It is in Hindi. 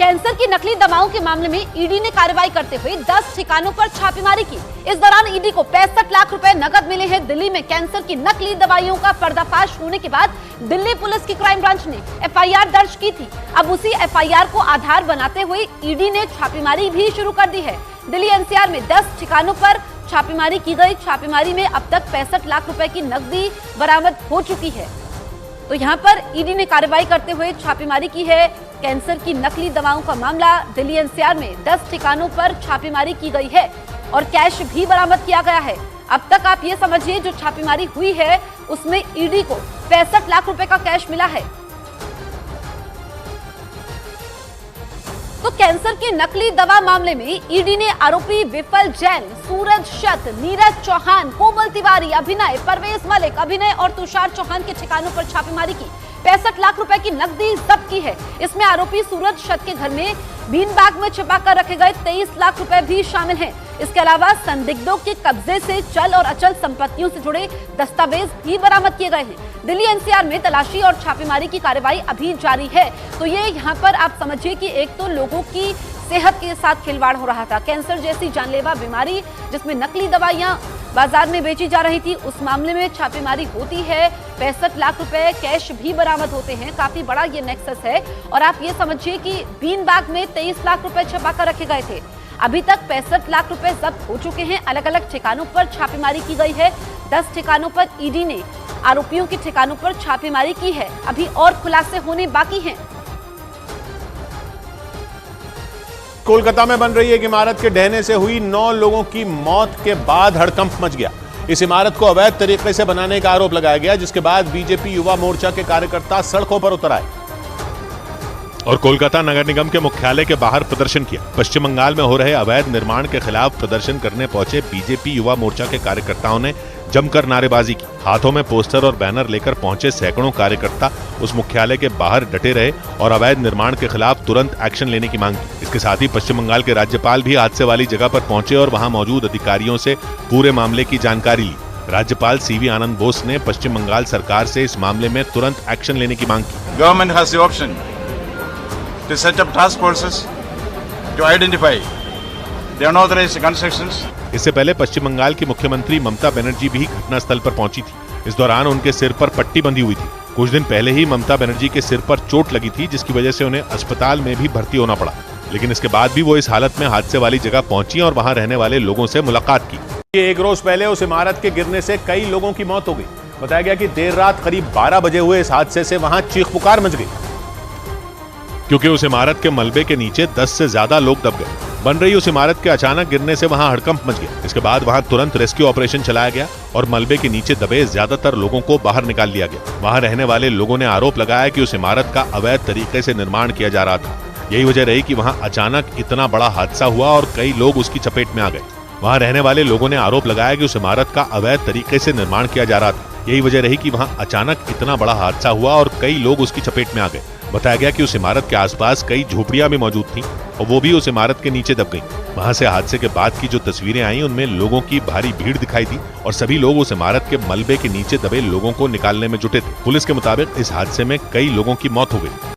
कैंसर की नकली दवाओं के मामले में ईडी ने कार्रवाई करते हुए 10 ठिकानों पर छापेमारी की। इस दौरान ईडी को 65 लाख रुपए नकद मिले हैं। दिल्ली में कैंसर की नकली दवाइयों का पर्दाफाश होने के बाद दिल्ली पुलिस की क्राइम ब्रांच ने एफआईआर दर्ज की थी। अब उसी एफआईआर को आधार बनाते हुए ईडी ने छापेमारी भी शुरू कर दी है। दिल्ली एनसीआर में 10 ठिकानों पर छापेमारी की गई। छापेमारी में अब तक 65 लाख रुपए की नकदी बरामद हो चुकी है। तो यहाँ पर ईडी ने कार्रवाई करते हुए छापेमारी की है। कैंसर की नकली दवाओं का मामला दिल्ली एनसीआर में 10 ठिकानों पर छापेमारी की गई है और कैश भी बरामद किया गया है। अब तक आप ये समझिए, जो छापेमारी हुई है उसमें ईडी को 65 लाख रुपए का कैश मिला है। तो कैंसर की नकली दवा मामले में ईडी ने आरोपी विफल जैन, सूरज शत, नीरज चौहान, कोमल तिवारी, अभिनय, परवेज मलिक, अभिनय और तुषार चौहान के ठिकानों पर छापेमारी की। 65 लाख रुपए की नकदी जब्त की है। इसमें आरोपी सूरज शत के घर में बीन बैग में छिपा कर रखे गए 23 लाख रुपए भी शामिल हैं। इसके अलावा संदिग्धों के कब्जे से चल और अचल संपत्तियों से जुड़े दस्तावेज भी बरामद किए गए हैं। दिल्ली एनसीआर में तलाशी और छापेमारी की कार्रवाई अभी जारी है। तो ये यहाँ पर आप समझिए कि एक तो लोगों की सेहत के साथ खिलवाड़ हो रहा था। कैंसर जैसी जानलेवा बीमारी जिसमें नकली दवाइयां बाजार में बेची जा रही थी, उस मामले में छापेमारी होती है। 65 लाख रुपए कैश भी बरामद होते हैं। काफी बड़ा ये नेक्सस है। और आप ये समझिए कि बीन बैग में 23 लाख रुपए छुपा कर रखे गए थे। अभी तक 65 लाख रुपए जब्त हो चुके हैं। अलग अलग ठिकानों पर छापेमारी की गई है। 10 ठिकानों पर ईडी ने आरोपियों के ठिकानों पर छापेमारी की है। अभी और खुलासे होने बाकी हैं। कोलकाता में बन रही एक इमारत के ढहने से हुई 9 लोगों की मौत के बाद हड़कंप मच गया। इस इमारत को अवैध तरीके से बनाने का आरोप लगाया गया, जिसके बाद बीजेपी युवा मोर्चा के कार्यकर्ता सड़कों पर उतर आए और कोलकाता नगर निगम के मुख्यालय के बाहर प्रदर्शन किया। पश्चिम बंगाल में हो रहे अवैध निर्माण के खिलाफ प्रदर्शन करने पहुंचे बीजेपी युवा मोर्चा के कार्यकर्ताओं ने जमकर नारेबाजी की। हाथों में पोस्टर और बैनर लेकर पहुंचे सैकड़ों कार्यकर्ता उस मुख्यालय के बाहर डटे रहे और अवैध निर्माण के खिलाफ तुरंत एक्शन लेने की मांग की। इसके साथ ही पश्चिम बंगाल के राज्यपाल भी हादसे वाली जगह पर पहुंचे और वहां मौजूद अधिकारियों से पूरे मामले की जानकारी ली। राज्यपाल सीवी आनंद बोस ने पश्चिम बंगाल सरकार से इस मामले में तुरंत एक्शन लेने की मांग की। Government has the option to set up task forces to identify the unauthorized constructions. इससे पहले पश्चिम बंगाल की मुख्यमंत्री ममता बनर्जी भी घटनास्थल पर पहुंची थी। इस दौरान उनके सिर पर पट्टी बंधी हुई थी। कुछ दिन पहले ही ममता बनर्जी के सिर पर चोट लगी थी, जिसकी वजह से उन्हें अस्पताल में भी भर्ती होना पड़ा। लेकिन इसके बाद भी वो इस हालत में हादसे वाली जगह पहुंची और वहां रहने वाले लोगों से मुलाकात की। एक रोज पहले उस इमारत के गिरने से कई लोगों की मौत हो गई। बताया गया कि देर रात करीब 12 बजे हुए इस हादसे से वहां चीख पुकार मच गई, क्योंकि उस इमारत के मलबे के नीचे 10 से ज्यादा लोग दब गए। बन रही उस इमारत के अचानक गिरने से वहां हड़कंप मच गया। इसके बाद वहां तुरंत रेस्क्यू ऑपरेशन चलाया गया और मलबे के नीचे दबे ज्यादातर लोगों को बाहर निकाल लिया गया। वहां रहने वाले लोगों ने आरोप लगाया कि उस इमारत का अवैध तरीके से निर्माण किया जा रहा था। यही वजह रही कि वहां अचानक इतना बड़ा हादसा हुआ और कई लोग उसकी चपेट में आ गए। वहां रहने वाले लोगों ने आरोप लगाया कि उस इमारत का अवैध तरीके से निर्माण किया जा रहा था। यही वजह रही कि वहां अचानक इतना बड़ा हादसा हुआ और कई लोग उसकी चपेट में आ गए। बताया गया कि उस इमारत के आसपास कई झोपड़ियां भी मौजूद थीं और वो भी उस इमारत के नीचे दब गईं। वहां से हादसे के बाद की जो तस्वीरें आई, उनमें लोगों की भारी भीड़ दिखाई दी और सभी लोग उस इमारत के मलबे के नीचे दबे लोगों को निकालने में जुटे थे। पुलिस के मुताबिक इस हादसे में कई लोगों की मौत हो गई।